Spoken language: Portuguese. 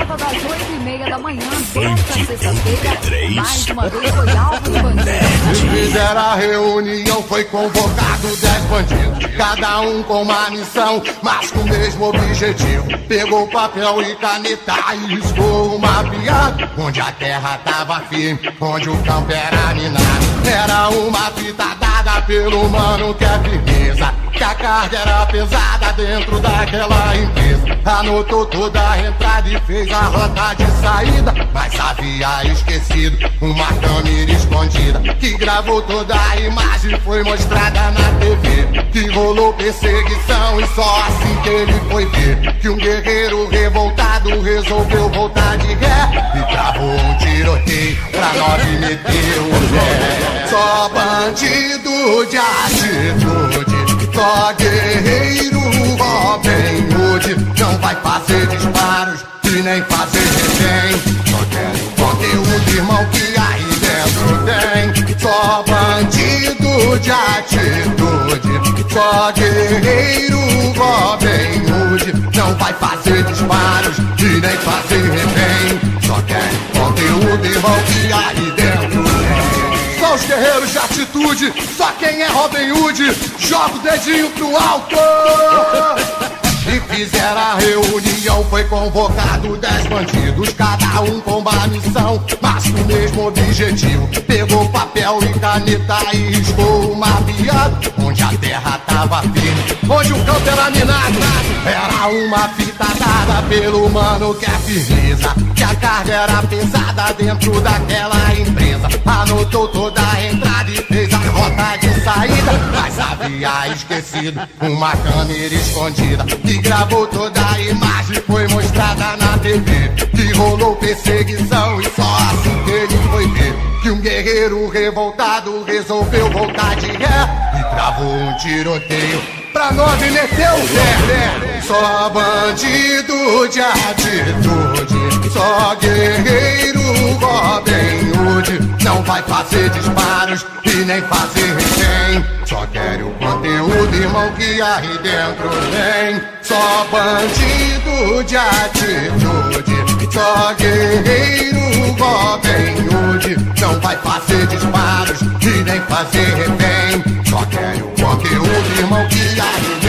volta das 8h30 da manhã desta sexta-feira, mais uma vez foi alvo de bandidos. Fizeram a reunião, foi convocado 10 bandidos, cada um com uma missão, mas com o mesmo objetivo. Pegou papel e caneta e riscou uma piada, onde a terra tava firme, onde o campo era minado. Era uma fita dada pelo mano que é firmeza, que a carga era pesada dentro daquela empresa. Anotou toda a entrada e fez a rota de saída, mas havia esquecido uma câmera escondida que gravou toda a imagem, foi mostrada na TV. Que rolou perseguição e só assim que ele foi ver que um guerreiro revoltado resolveu voltar de ré e travou um tiroteio pra 9 meter o pé. Só bandido de atitude, só guerreiro Robin Hood, não vai fazer disparos e nem fazer refém. Só quer conteúdo, irmão, que aí dentro tem. Só bandido de atitude, só guerreiro Robin Hood, não vai fazer disparos e nem fazer refém. Só quer conteúdo, irmão, que aí dentro tem. Só os guerreiros de atitude, só quem é Robin Hood, joga o dedinho pro alto. E fizeram a reunião, foi convocado 10 bandidos, cada um com uma missão, mas com o mesmo objetivo. Pegou papel e caneta e riscou uma piada, onde a terra tava firme, onde o campo era minado. Era uma fita dada pelo mano que é firmeza, que a carga era pesada dentro daquela empresa. Anotou toda a entrada e fez a rota de saída, mas havia esquecido uma câmera escondida que gravou toda a imagem, foi mostrada na TV. Que rolou perseguição e só assim que ele foi ver que um guerreiro revoltado resolveu voltar de ré e travou um tiroteio pra 9 meter o pé. Só bandido de atitude, só guerreiro Robin Hood, não vai fazer disparos e nem fazer refém. Só quer o conteúdo, irmão, que aí dentro tem. Só bandido de atitude, só guerreiro Robin Hood, não vai fazer disparos e nem fazer refém. Só quer o conteúdo, irmão, que aí